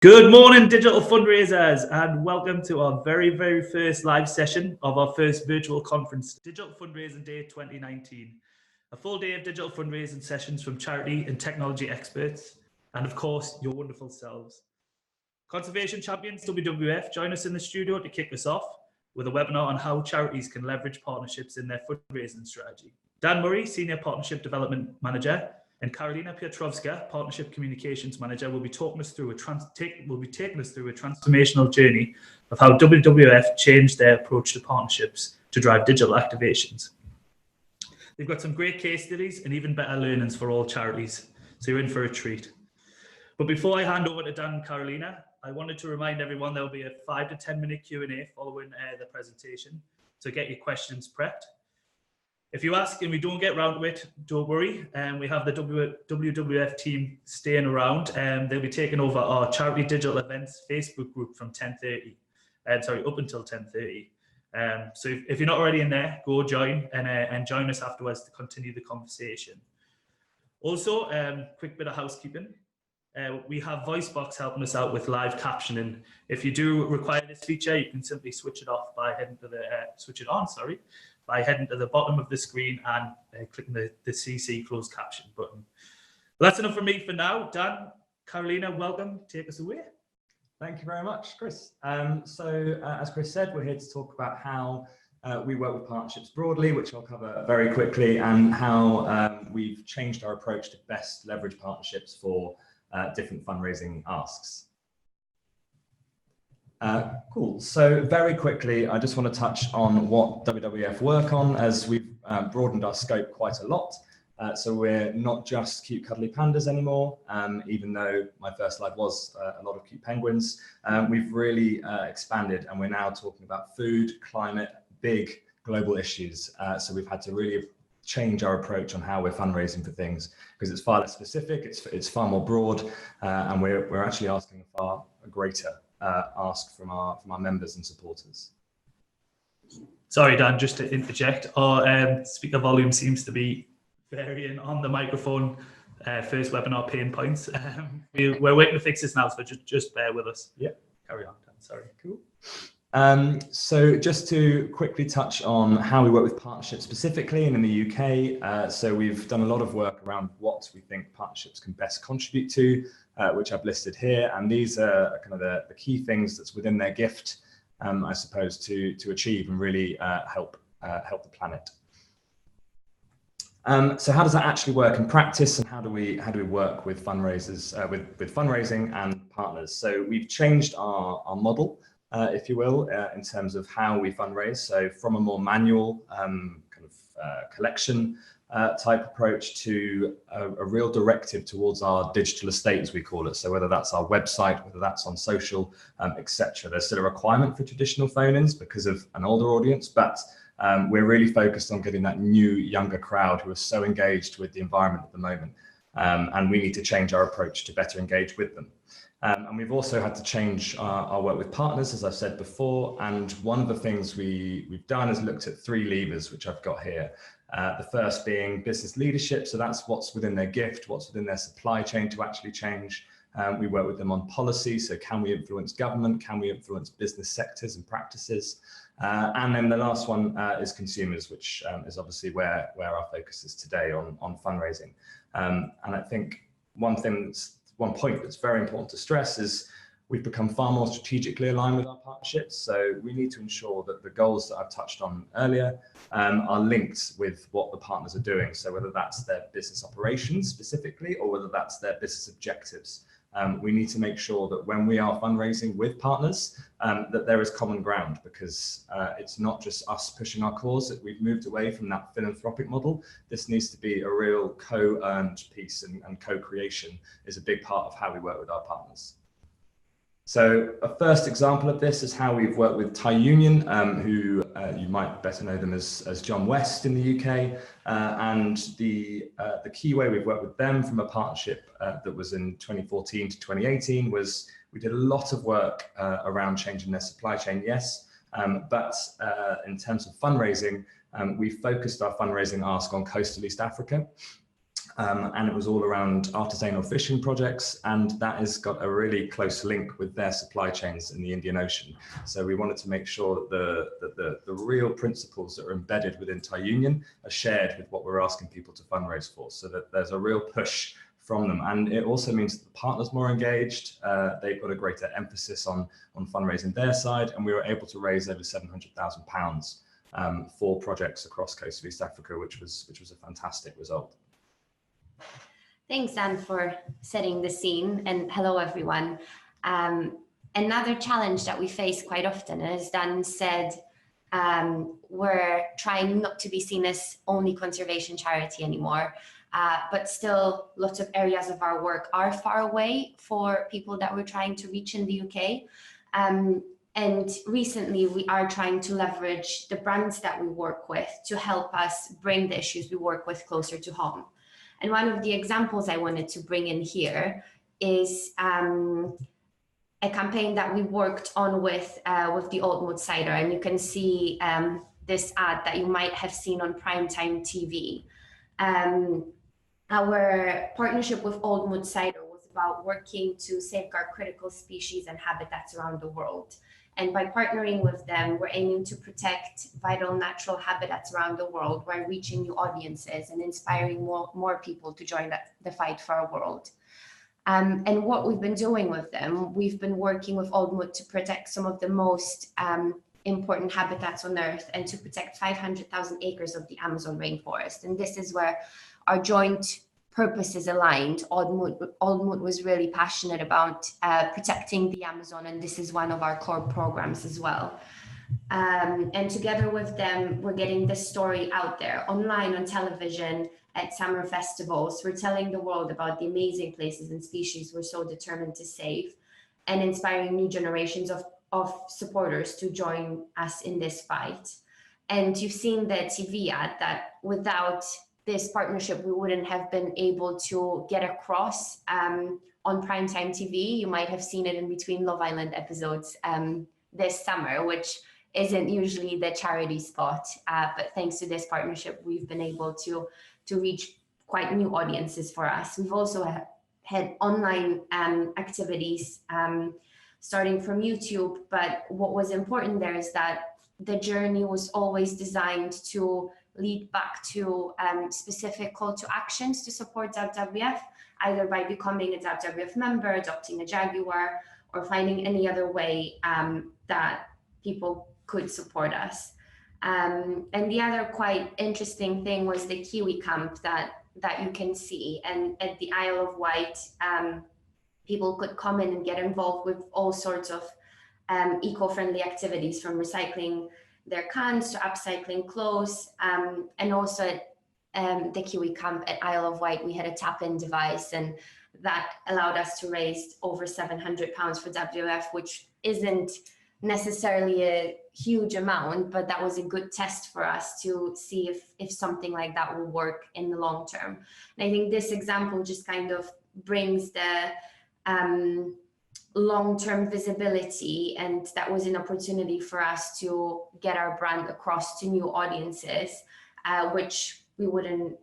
Good morning, digital fundraisers, and welcome to our very first live session of our first virtual conference, Digital Fundraising Day 2019. A full day of digital fundraising sessions from charity and technology experts, and of course, your wonderful selves. Conservation Champions WWF join us in the studio to kick us off with a webinar on how charities can leverage partnerships in their fundraising strategy. Dan Murray, Senior Partnership Development Manager, and Karolina Piotrowska, Partnership Communications Manager, will be taking us through a transformational journey of how WWF changed their approach to partnerships to drive digital activations. They've got some great case studies and even better learnings for all charities, so you're in for a treat. But before I hand over to Dan and Karolina, I wanted to remind everyone there will be a 5 to 10 minute Q&A following the presentation, so get your questions prepped. If you ask and we don't get round to it, don't worry. We have the WWF team staying around, and they'll be taking over our charity digital events Facebook group from 10:30. Up until 10:30. So if you're not already in there, go join and join us afterwards to continue the conversation. Also, quick bit of housekeeping. We have VoiceBox helping us out with live captioning. If you do require this feature, you can simply switch it off by heading to the by heading to the bottom of the screen and clicking the CC closed caption button. Well, that's enough from me for now. Dan, Karolina, welcome. Take us away. Thank you very much, Chris. As Chris said, we're here to talk about how we work with partnerships broadly, which I'll cover very quickly, and how we've changed our approach to best leverage partnerships for different fundraising asks. Cool. So very quickly, I just want to touch on what WWF work on, as we've broadened our scope quite a lot. So we're not just cute cuddly pandas anymore, even though my first slide was a lot of cute penguins. We've really expanded, and we're now talking about food, climate, big global issues. So we've had to really change our approach on how we're fundraising for things, because it's far less specific, it's far more broad, and we're actually asking a far greater ask from our members and supporters. Sorry, Dan, just to interject, our speaker volume seems to be varying on the microphone. First webinar pain points. We're waiting to fix this now, so just bear with us. Yeah, carry on, Dan. Sorry. Cool. So just to quickly touch on how we work with partnerships specifically and in the UK. So we've done a lot of work around what we think partnerships can best contribute to, which I've listed here. And these are kind of the key things that's within their gift, I suppose, to achieve and really help the planet. So how does that actually work in practice, and how do we work with fundraisers, with fundraising and partners? So we've changed our model, if you will, in terms of how we fundraise. So from a more manual collection type approach to a real directive towards our digital estate, as we call it. So whether that's our website, whether that's on social, etc. There's still a requirement for traditional phone-ins because of an older audience, but we're really focused on getting that new, younger crowd who are so engaged with the environment at the moment. And we need to change our approach to better engage with them. And we've also had to change our work with partners, as I've said before. And one of the things we've done is looked at 3 levers, which I've got here. The first being business leadership. So that's what's within their gift, what's within their supply chain to actually change. We work with them on policy. So can we influence government? Can we influence business sectors and practices? And then the last one is consumers, which is obviously where our focus is today on fundraising. And I think one point that's very important to stress is we've become far more strategically aligned with our partnerships. So we need to ensure that the goals that I've touched on earlier are linked with what the partners are doing. So whether that's their business operations specifically, or whether that's their business objectives. We need to make sure that when we are fundraising with partners, that there is common ground, because it's not just us pushing our cause. That we've moved away from that philanthropic model. This needs to be a real co-earned piece, and co-creation is a big part of how we work with our partners. So a first example of this is how we've worked with Thai Union, who you might better know them as John West in the UK. And the key way we've worked with them from a partnership that was in 2014 to 2018 was we did a lot of work around changing their supply chain, yes. But in terms of fundraising, we focused our fundraising ask on coastal East Africa. And it was all around artisanal fishing projects, and that has got a really close link with their supply chains in the Indian Ocean. So we wanted to make sure that the real principles that are embedded within Thai Union are shared with what we're asking people to fundraise for, so that there's a real push from them. And it also means that the partners more engaged, they've got a greater emphasis on fundraising their side, and we were able to raise over £700,000 for projects across coast of East Africa, which was a fantastic result. Thanks, Dan, for setting the scene, and hello, everyone. Another challenge that we face quite often, as Dan said, we're trying not to be seen as only conservation charity anymore, but still lots of areas of our work are far away for people that we're trying to reach in the UK. And recently we are trying to leverage the brands that we work with to help us bring the issues we work with closer to home. And one of the examples I wanted to bring in here is a campaign that we worked on with the Old Mood Cider. And you can see this ad that you might have seen on primetime TV. Our partnership with Old Mood Cider was about working to safeguard critical species and habitats around the world. And by partnering with them, we're aiming to protect vital natural habitats around the world while reaching new audiences and inspiring more people to join the fight for our world. And what we've been doing with them, we've been working with Old Mood to protect some of the most important habitats on Earth and to protect 500,000 acres of the Amazon rainforest. And this is where our joint purpose is aligned. Old Mood was really passionate about protecting the Amazon, and this is one of our core programs as well. And together with them, we're getting this story out there, online, on television, at summer festivals. We're telling the world about the amazing places and species we're so determined to save, and inspiring new generations of supporters to join us in this fight. And you've seen the TV ad that without this partnership, we wouldn't have been able to get across on primetime TV. You might have seen it in between Love Island episodes this summer, which isn't usually the charity spot. But thanks to this partnership, we've been able to reach quite new audiences for us. We've also had online activities starting from YouTube. But what was important there is that the journey was always designed to lead back to specific call to actions to support WWF, either by becoming a WWF member, adopting a Jaguar, or finding any other way that people could support us. And the other quite interesting thing was the Kiwi camp that you can see. And at the Isle of Wight, people could come in and get involved with all sorts of eco-friendly activities, from recycling their cans to upcycling clothes. And also at the Kiwi camp at Isle of Wight, we had a tap-in device, and that allowed us to raise over £700 for WWF, which isn't necessarily a huge amount, but that was a good test for us to see if something like that will work in the long term. And I think this example just kind of brings the long-term visibility, and that was an opportunity for us to get our brand across to new audiences, which we wouldn't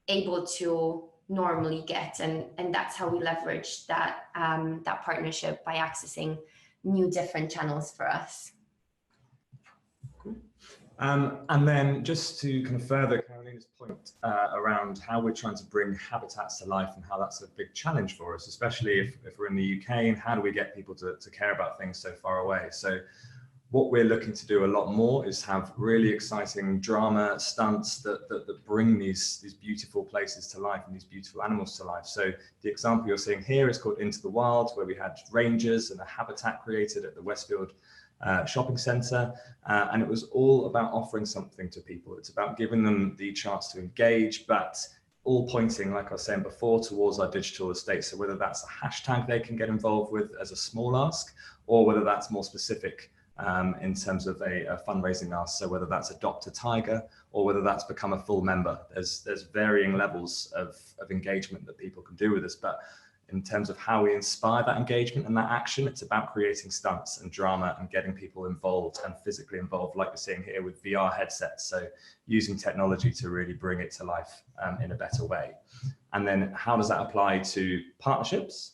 able to normally get, and that's how we leveraged that that partnership, by accessing new different channels for us. Cool. And then just to kind of further Karolina's point around how we're trying to bring habitats to life, and how that's a big challenge for us, especially if we're in the UK, and how do we get people to care about things so far away. So what we're looking to do a lot more is have really exciting drama stunts that bring these beautiful places to life and these beautiful animals to life. So the example you're seeing here is called Into the Wild, where we had rangers and a habitat created at the Westfield shopping centre, and it was all about offering something to people. It's about giving them the chance to engage, but all pointing, like I was saying before, towards our digital estate. So whether that's a hashtag they can get involved with as a small ask, or whether that's more specific in terms of a fundraising ask. So whether that's adopt a tiger, or whether that's become a full member. There's varying levels of engagement that people can do with us. But in terms of how we inspire that engagement and that action. It's about creating stunts and drama and getting people involved and physically involved, like we're seeing here with VR headsets. So using technology to really bring it to life in a better way. And then how does that apply to partnerships?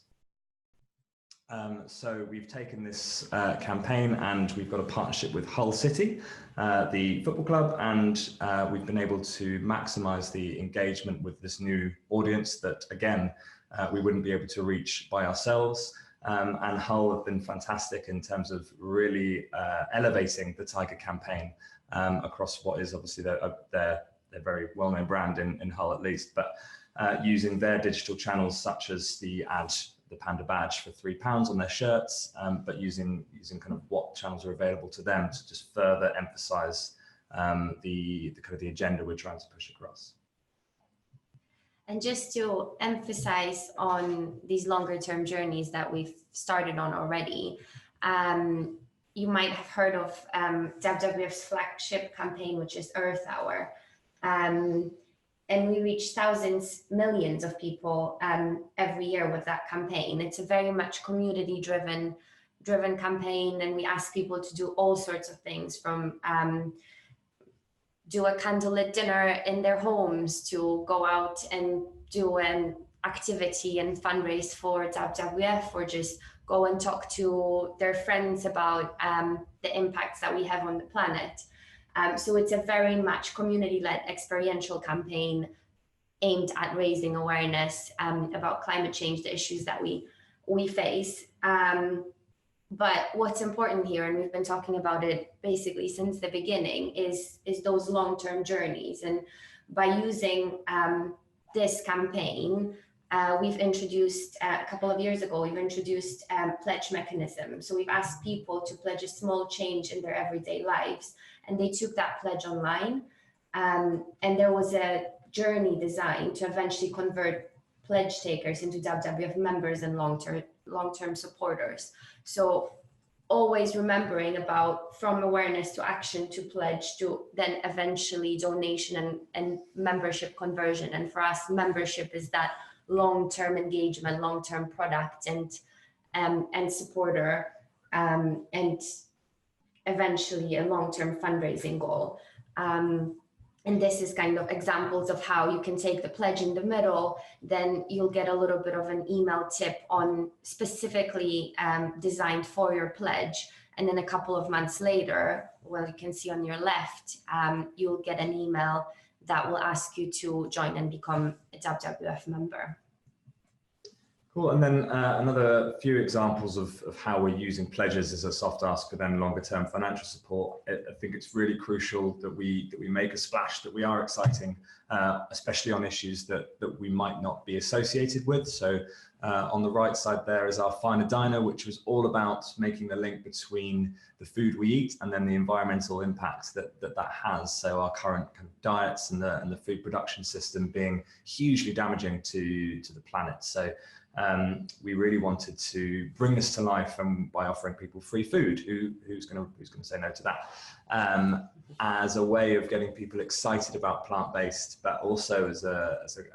So we've taken this campaign and we've got a partnership with Hull City, the football club, and we've been able to maximize the engagement with this new audience that, again, we wouldn't be able to reach by ourselves. And Hull have been fantastic in terms of really elevating the Tiger campaign across what is obviously their very well-known brand in Hull at least, but using their digital channels such as the Panda badge for £3 on their shirts, but using kind of what channels are available to them to just further emphasize the kind of the agenda we're trying to push across. And just to emphasize on these longer term journeys that we've started on already, you might have heard of WWF's flagship campaign, which is Earth Hour. And we reach thousands, millions of people every year with that campaign. It's a very much community driven campaign, and we ask people to do all sorts of things, from do a candlelit dinner in their homes to go out and do an activity and fundraise for WWF, or just go and talk to their friends about the impacts that we have on the planet. So it's a very much community-led experiential campaign aimed at raising awareness about climate change, the issues that we face. But what's important here, and we've been talking about it basically since the beginning, is those long-term journeys. And by using this campaign, we've introduced, a couple of years ago, we've introduced pledge mechanism. So we've asked people to pledge a small change in their everyday lives, and they took that pledge online. And there was a journey designed to eventually convert pledge takers into WWF members and long-term supporters. So always remembering about from awareness to action to pledge to then eventually donation and membership conversion. And for us, membership is that long-term engagement, long-term product and supporter, and eventually a long-term fundraising goal. And this is kind of examples of how you can take the pledge in the middle, then you'll get a little bit of an email tip on specifically designed for your pledge. And then a couple of months later, well, you can see on your left, you'll get an email that will ask you to join and become a WWF member. Cool. And then another few examples of how we're using pledges as a soft ask for then longer term financial support. I think it's really crucial that we make a splash, that we are exciting, especially on issues that we might not be associated with. So on the right side there is our Finer Diner, which was all about making the link between the food we eat and then the environmental impact that has. So our current kind of diets and the food production system being hugely damaging to the planet. So we really wanted to bring this to life by offering people free food. Who's going to say no to that? As a way of getting people excited about plant-based, but also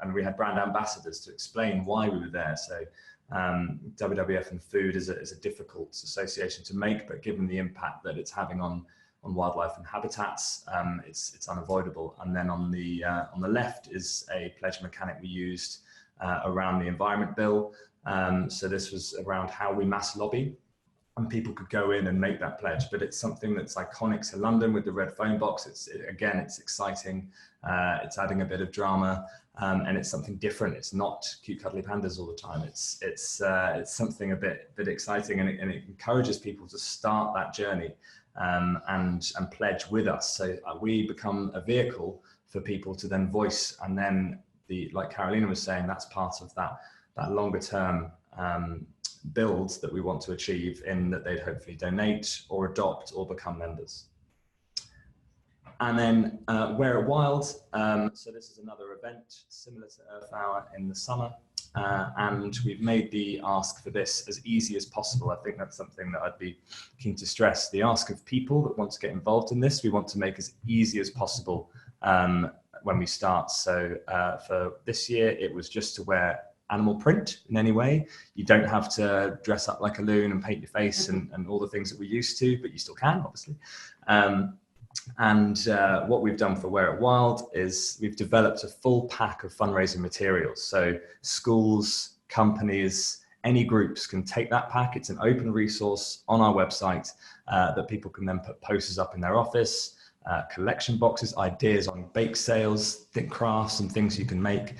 and we had brand ambassadors to explain why we were there. So WWF and food is a difficult association to make, but given the impact that it's having on wildlife and habitats, it's unavoidable. And then on the left is a pledge mechanic we used around the Environment Bill. So this was around how we mass lobby, and people could go in and make that pledge. But it's something that's iconic to London with the red phone box. It's exciting. It's adding a bit of drama, and it's something different. It's not cute cuddly pandas all the time. It's something a bit exciting, and it encourages people to start that journey and pledge with us. So we become a vehicle for people to then voice, and then like Karolina was saying, that's part of that longer term build that we want to achieve, in that they'd hopefully donate or adopt or become members. And then Wear It Wild. So this is another event similar to Earth Hour in the summer. And we've made the ask for this as easy as possible. I think that's something that I'd be keen to stress. The ask of people that want to get involved in this, we want to make as easy as possible when we start. So for this year, it was just to wear animal print in any way. You don't have to dress up like a loon and paint your face and all the things that we used to, but you still can, obviously. What we've done for Wear It Wild is we've developed a full pack of fundraising materials. So schools, companies, any groups can take that pack. It's an open resource on our website that people can then put posters up in their office, collection boxes, ideas on bake sales, thick crafts and things you can make.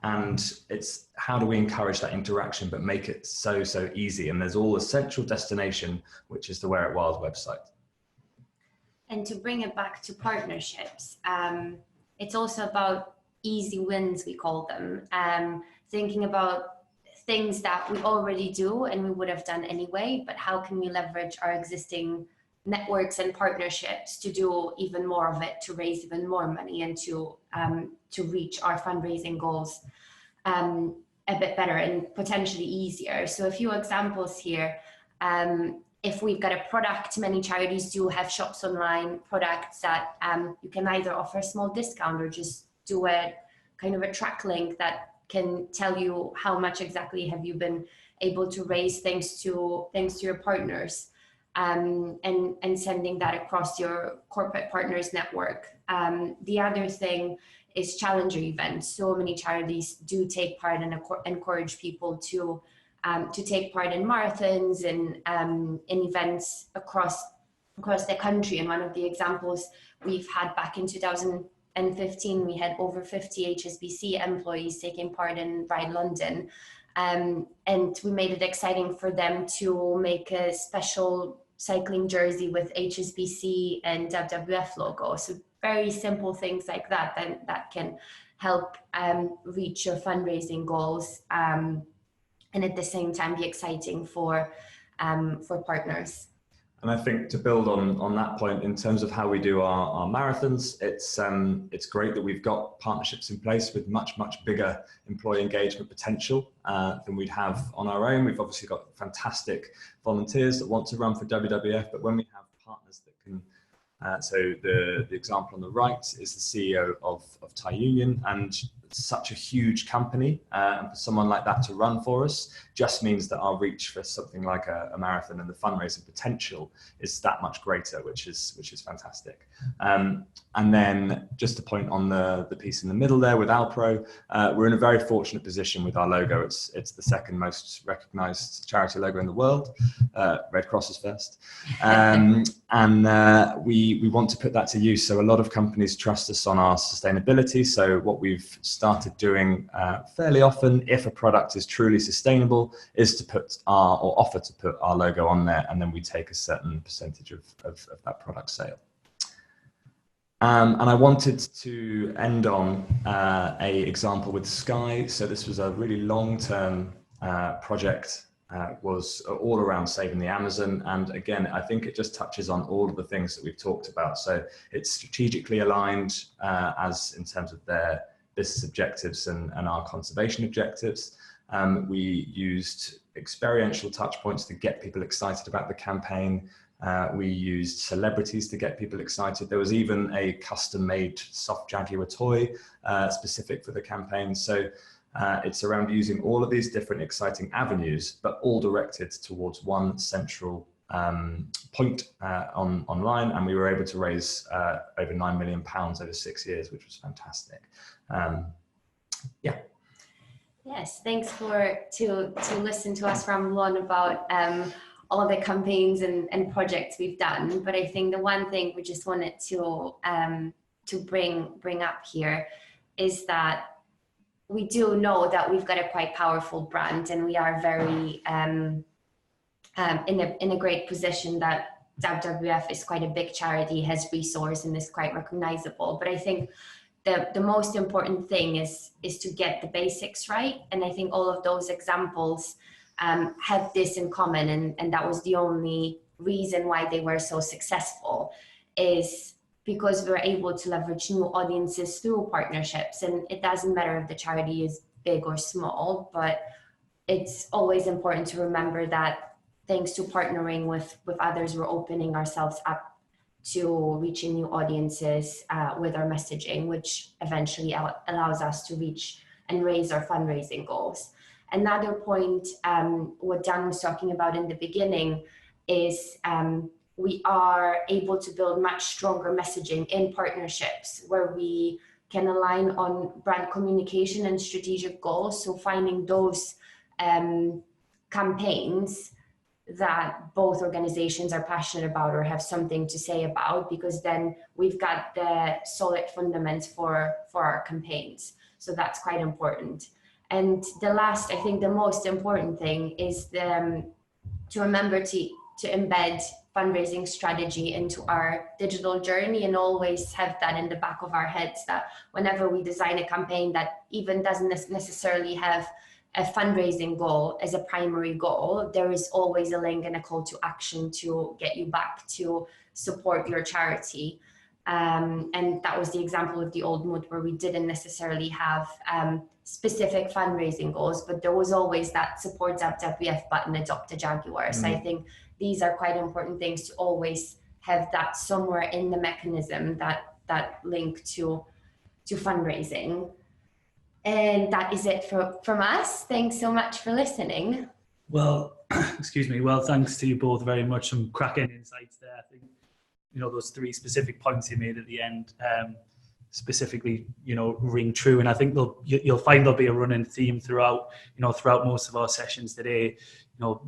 And it's how do we encourage that interaction, but make it so easy. And there's all a central destination, which is the Wear It Wild website. And to bring it back to partnerships, it's also about easy wins, we call them. Thinking about things that we already do and we would have done anyway, but how can we leverage our existing networks and partnerships to do even more of it, to raise even more money and to reach our fundraising goals a bit better and potentially easier. So a few examples here. If we've got a product, many charities do have shops online, products that you can either offer a small discount or just do a kind of a track link that can tell you how much exactly have you been able to raise thanks to your partners, and sending that across your corporate partners network. The other thing is challenger events. So many charities do take part and encourage people to take part in marathons and in events across the country. And one of the examples we've had back in 2015, we had over 50 HSBC employees taking part in Ride London. And we made it exciting for them to make a special cycling jersey with HSBC and WWF logo. So very simple things like that can help reach your fundraising goals. And at the same time be exciting for partners. And I think to build on that point, in terms of how we do our marathons, it's great that we've got partnerships in place with much bigger employee engagement potential than we'd have on our own. We've obviously got fantastic volunteers that want to run for WWF, but when we have partners that can, so the example on the right is the CEO of Thai Union, and such a huge company, and for someone like that to run for us just means that our reach for something like a marathon and the fundraising potential is that much greater, which is fantastic. And then just to point on the piece in the middle there with Alpro, we're in a very fortunate position with our logo. It's the second most recognized charity logo in the world. Red Cross is first. And we want to put that to use. So a lot of companies trust us on our sustainability. So what we've started doing fairly often, if a product is truly sustainable, is to put offer to put our logo on there, and then we take a certain percentage of that product sale. And I wanted to end on a example with Sky. So this was a really long-term project, was all around saving the Amazon. And again, I think it just touches on all of the things that we've talked about. So it's strategically aligned as in terms of their business objectives and our conservation objectives. We used experiential touch points to get people excited about the campaign. We used celebrities to get people excited. There was even a custom-made soft Jaguar toy specific for the campaign. So it's around using all of these different exciting avenues, but all directed towards one central point online. And we were able to raise over £9 million over 6 years, which was fantastic. Yeah. Yes, thanks to listen to us ramble on about all the campaigns and projects we've done. But I think the one thing we just wanted to bring up here is that we do know that we've got a quite powerful brand, and we are very in a great position that WWF is quite a big charity, has resource, and is quite recognizable. But I think the most important thing is to get the basics right. And I think all of those examples had this in common, and that was the only reason why they were so successful, is because we're able to leverage new audiences through partnerships. And it doesn't matter if the charity is big or small, but it's always important to remember that thanks to partnering with others, we're opening ourselves up to reaching new audiences with our messaging, which eventually allows us to reach and raise our fundraising goals. Another point, what Dan was talking about in the beginning, is we are able to build much stronger messaging in partnerships where we can align on brand communication and strategic goals. So finding those campaigns that both organizations are passionate about or have something to say about, because then we've got the solid fundamentals for our campaigns. So that's quite important. And the last, I think the most important thing is to remember to embed fundraising strategy into our digital journey, and always have that in the back of our heads, that whenever we design a campaign that even doesn't necessarily have a fundraising goal as a primary goal, there is always a link and a call to action to get you back to support your charity. And that was the example of the Old Mood, where we didn't necessarily have specific fundraising goals, but there was always that support WWF button, adopt a Jaguar. So I think these are quite important things to always have that somewhere in the mechanism, that link to fundraising. And that is it from us. Thanks so much for listening. Well, excuse me. Well, thanks to you both very much. Some cracking insights there. I think, those three specific points you made at the end specifically, ring true. And I think you'll find there'll be a running theme throughout most of our sessions today.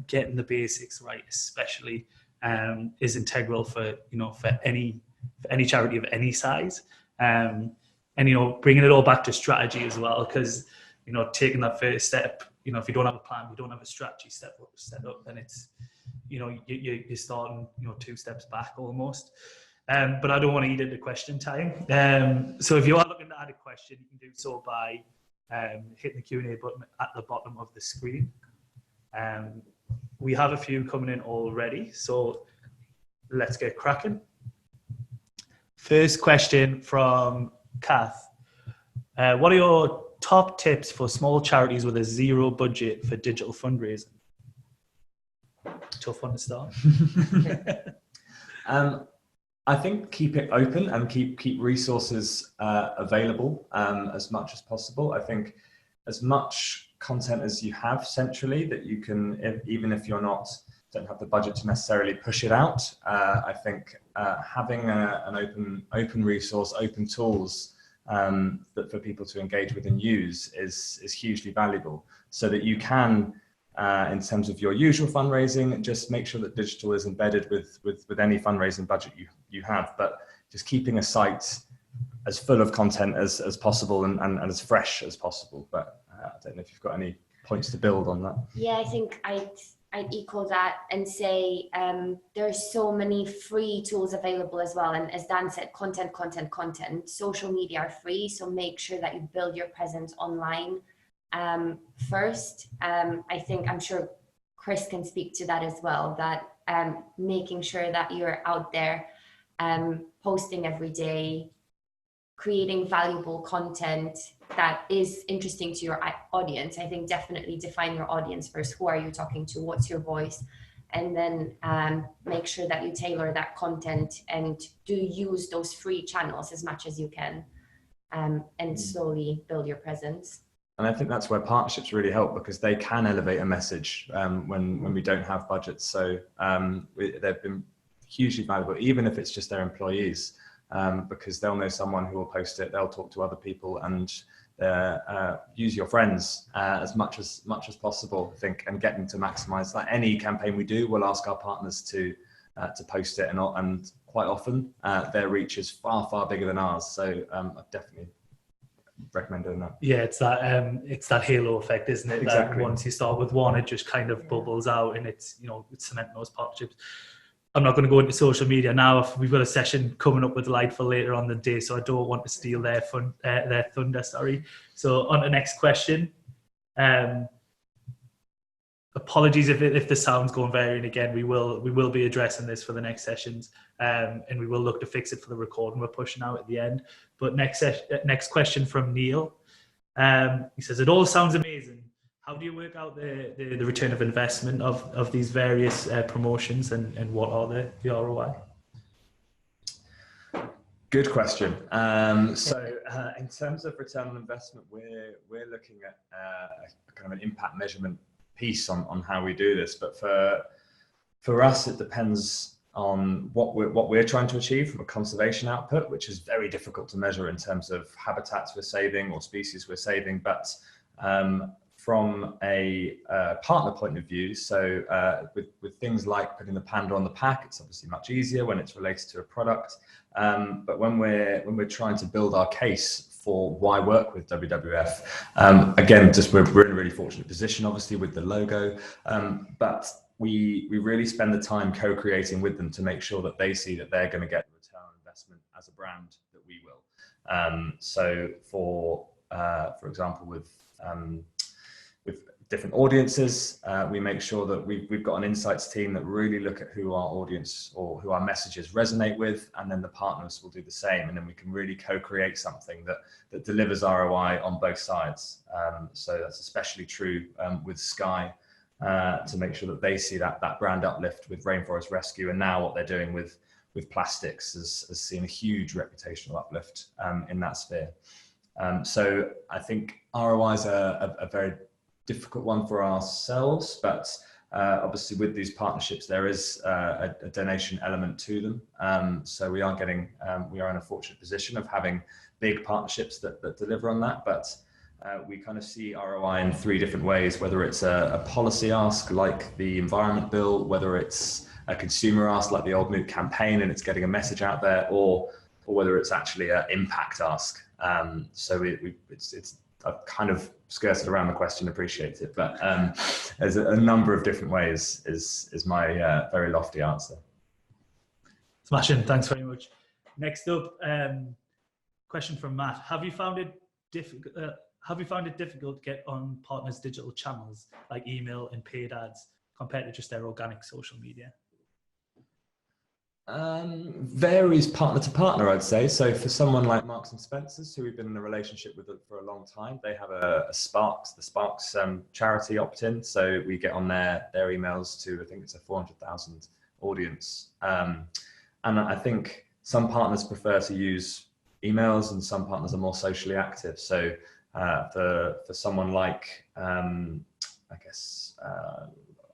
Getting the basics right, especially, is integral for any charity of any size. And bringing it all back to strategy as well, because taking that first step, if you don't have a plan, you don't have a strategy set up, then it's you're starting two steps back almost. But I don't want to eat into question time. So if you are looking to add a question, you can do so by hitting the Q&A button at the bottom of the screen. We have a few coming in already, so let's get cracking. First question from Kath. What are your top tips for small charities with a zero budget for digital fundraising? Tough one to start. I think keep it open and keep resources available as much as possible. I think as much content as you have centrally that you can, even if you're don't have the budget to necessarily push it out. I think having an open resource, open tools that for people to engage with and use is hugely valuable, so that you can, in terms of your usual fundraising, just make sure that digital is embedded with any fundraising budget you have, but just keeping a site as full of content as possible and as fresh as possible. But I don't know if you've got any points to build on that. Yeah, I think I'd equal that and say there's so many free tools available as well. And as Dan said, content. Social media are free, so make sure that you build your presence online first. I'm sure Chris can speak to that as well, that making sure that you're out there posting every day, creating valuable content that is interesting to your audience. I think definitely define your audience first. Who are you talking to? What's your voice? And then make sure that you tailor that content and do use those free channels as much as you can, and slowly build your presence. And I think that's where partnerships really help, because they can elevate a message when we don't have budgets. So they've been hugely valuable, even if it's just their employees, because they'll know someone who will post it, they'll talk to other people, and use your friends as much as possible, I think, and get them to maximize that. Any campaign we do, we'll ask our partners to post it, and quite often their reach is far bigger than ours. So I definitely recommend doing that. Yeah, it's that halo effect, isn't it? Exactly. That once you start with one, it just kind of bubbles out, and it's it's cementing those partnerships. I'm not going to go into social media now. We've got a session coming up with Lightful later on the day, so I don't want to steal their thunder. Sorry. So on to the next question. Apologies if the sound's going varying again. We will be addressing this for the next sessions, and we will look to fix it for the recording we're pushing out at the end. But next question from Neil. He says, "It all sounds amazing. How do you work out the return of investment of these various promotions, and what are the ROI?" Good question. In terms of return on investment, we're looking at a kind of an impact measurement piece on how we do this. But for us, it depends on what we're trying to achieve from a conservation output, which is very difficult to measure in terms of habitats we're saving or species we're saving. But from a partner point of view, so with things like putting the panda on the pack, it's obviously much easier when it's related to a product. But when we're trying to build our case for why work with WWF, again, just we're in a really fortunate position, obviously, with the logo, but we really spend the time co-creating with them to make sure that they see that they're going to get the return on investment as a brand that we will. So for example, with different audiences, we make sure that we've got an insights team that really look at who our audience or who our messages resonate with, and then the partners will do the same, and then we can really co-create something that delivers ROI on both sides. So that's especially true with Sky, to make sure that they see that brand uplift with Rainforest Rescue, and now what they're doing with plastics has seen a huge reputational uplift in that sphere. So I think ROIs are a very difficult one for ourselves, but obviously with these partnerships there is a donation element to them. So we are in a fortunate position of having big partnerships that deliver on that, but we kind of see ROI in three different ways, whether it's a policy ask like the Environment Bill, whether it's a consumer ask like the Old Moot campaign and it's getting a message out there, or whether it's actually an impact ask. So I've kind of skirted around the question, appreciate it, but there's a number of different ways is my very lofty answer. Smashing, thanks very much. Next up, question from Matt. Have you found it difficult to get on partners' digital channels like email and paid ads compared to just their organic social media? Varies partner to partner, I'd say. So for someone like Marks and Spencer's, who we've been in a relationship with for a long time, they have the Sparks charity opt-in. So we get on their emails to, I think it's a 400,000 audience. And I think some partners prefer to use emails and some partners are more socially active. So for someone like, I guess,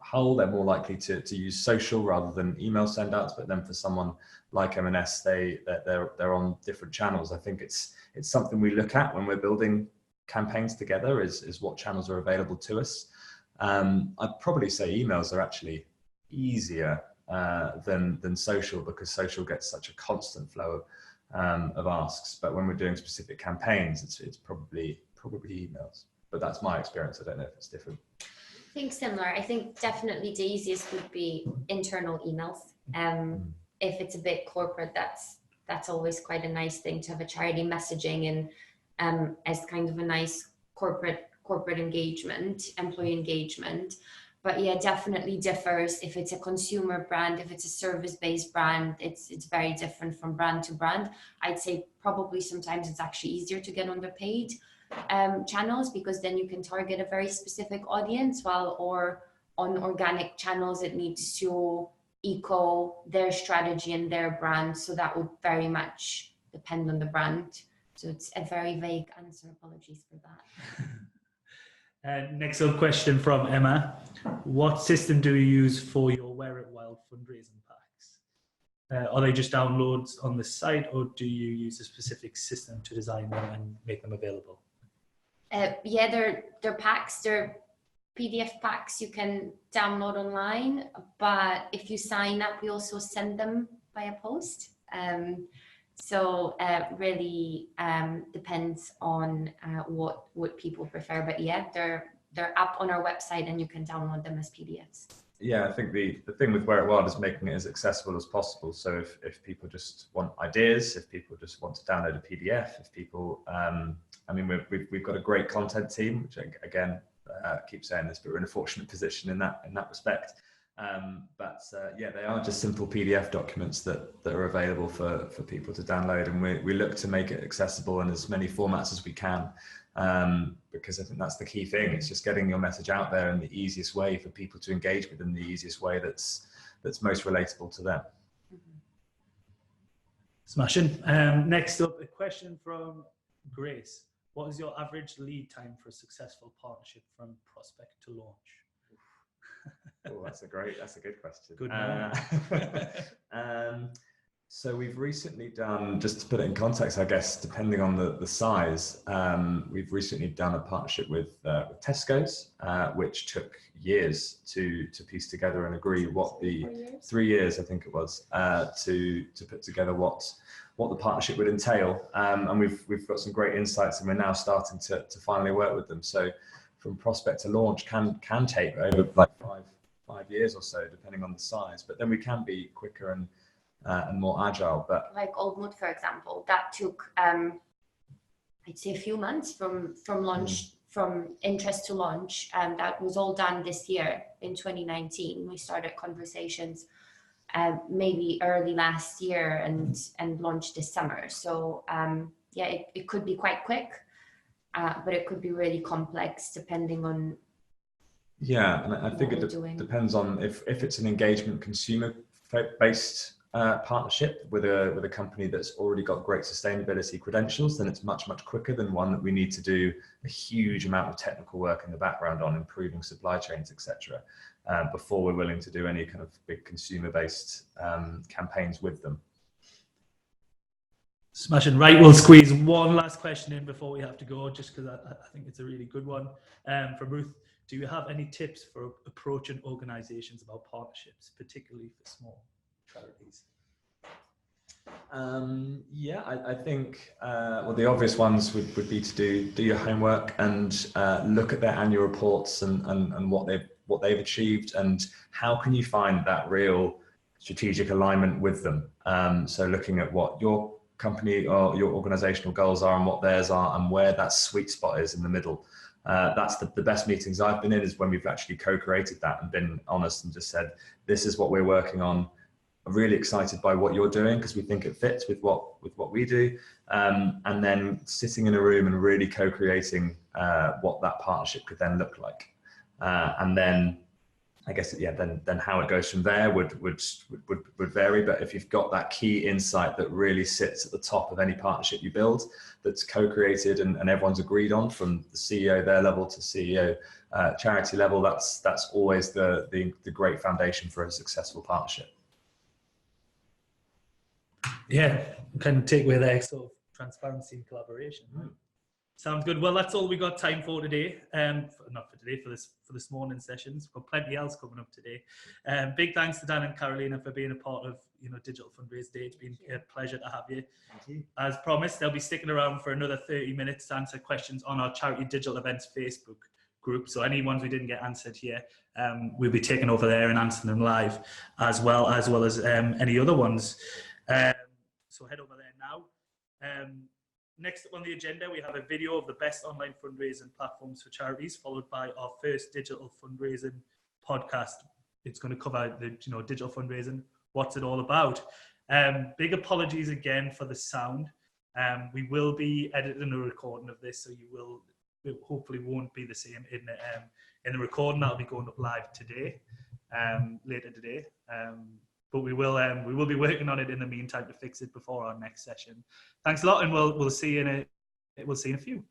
Hull, they're more likely to use social rather than email send outs. But then for someone like M&S, they're on different channels. I think it's something we look at when we're building campaigns together, is what channels are available to us. I'd probably say emails are actually easier than social, because social gets such a constant flow of asks. But when we're doing specific campaigns, it's probably emails. But that's my experience. I don't know if it's different. I think similar. I think definitely the easiest would be internal emails. If it's a bit corporate, that's always quite a nice thing to have a charity messaging and as kind of a nice corporate engagement, employee engagement. But yeah, definitely differs. If it's a consumer brand, if it's a service-based brand, it's very different from brand to brand. I'd say probably sometimes it's actually easier to get on the paid channels, because then you can target a very specific audience, or on organic channels it needs to echo their strategy and their brand. So that would very much depend on the brand. So it's a very vague answer. Apologies for that. Next up question from Emma. What system do you use for your Wear It Wild fundraising packs? Are they just downloads on the site, or do you use a specific system to design them and make them available? Yeah, they're packs. They're PDF packs you can download online, but if you sign up, we also send them via post. So really depends on what people prefer. But yeah, they're up on our website and you can download them as PDFs. Yeah, I think the thing with Wear It Wild is making it as accessible as possible. So if people just want ideas, if people just want to download a PDF, if people, I mean, we've got a great content team, which again, keep saying this, but we're in a fortunate position in that respect. But yeah, they are just simple PDF documents that are available for people to download, and we look to make it accessible in as many formats as we can, because I think that's the key thing. It's just getting your message out there in the easiest way for people to engage with, in the easiest way that's most relatable to them. Smashing. Next up, a question from Grace. What is your average lead time for a successful partnership from prospect to launch? Oh, that's a good question. Good So we've recently done, just to put it in context, I guess, depending on the size, we've recently done a partnership with Tesco's, which took years to piece together and agree what the 3 years, I think it was, to put together what the partnership would entail. And we've got some great insights, and we're now starting to finally work with them. So from prospect to launch can take over like five years or so, depending on the size. But then we can be quicker and more agile. But like Old Mood, for example, that took I'd say a few months from launch, from interest to launch, and that was all done this year in 2019. We started conversations maybe early last year and launched this summer. So yeah, it could be quite quick, but it could be really complex depending on. Yeah, and I think it depends on if it's an engagement consumer-based partnership with a company that's already got great sustainability credentials, then it's much quicker than one that we need to do a huge amount of technical work in the background on improving supply chains, etc. Before we're willing to do any kind of big consumer-based campaigns with them. Smashing. Right, we'll squeeze one last question in before we have to go, just because I think it's a really good one. From Ruth, do you have any tips for approaching organisations about partnerships, particularly for small charities? Yeah, I think well, the obvious ones would be to do your homework and look at their annual reports and what they've achieved, and how can you find that real strategic alignment with them. So looking at what your company or your organizational goals are and what theirs are, and where that sweet spot is in the middle. That's the best meetings I've been in, is when we've actually co-created that and been honest and just said, this is what we're working on. I'm really excited by what you're doing because we think it fits with what we do. And then sitting in a room and really co-creating what that partnership could then look like. And then I guess, yeah, then how it goes from there would vary. But if you've got that key insight that really sits at the top of any partnership you build, that's co-created and everyone's agreed on, from the CEO their level to CEO charity level, that's always the great foundation for a successful partnership. Yeah, kind of take away there sort of transparency and collaboration. Right? Sounds good. Well, that's all we got time for today. Not for today, for this morning's sessions. We've got plenty else coming up today. Big thanks to Dan and Karolina for being a part of Digital Fundraise Day. It's been a pleasure to have you. Thank you. As promised, they'll be sticking around for another 30 minutes to answer questions on our Charity Digital Events Facebook group. So any ones we didn't get answered here, we'll be taking over there and answering them live, as well as any other ones. So head over there now. Next up on the agenda, we have a video of the best online fundraising platforms for charities, followed by our first digital fundraising podcast. It's going to cover the digital fundraising, what's it all about. Big apologies again for the sound. We will be editing a recording of this, so it hopefully won't be the same in the recording. That'll be going up live today, later today. But we will be working on it in the meantime to fix it before our next session. Thanks a lot, and we'll see you in a few.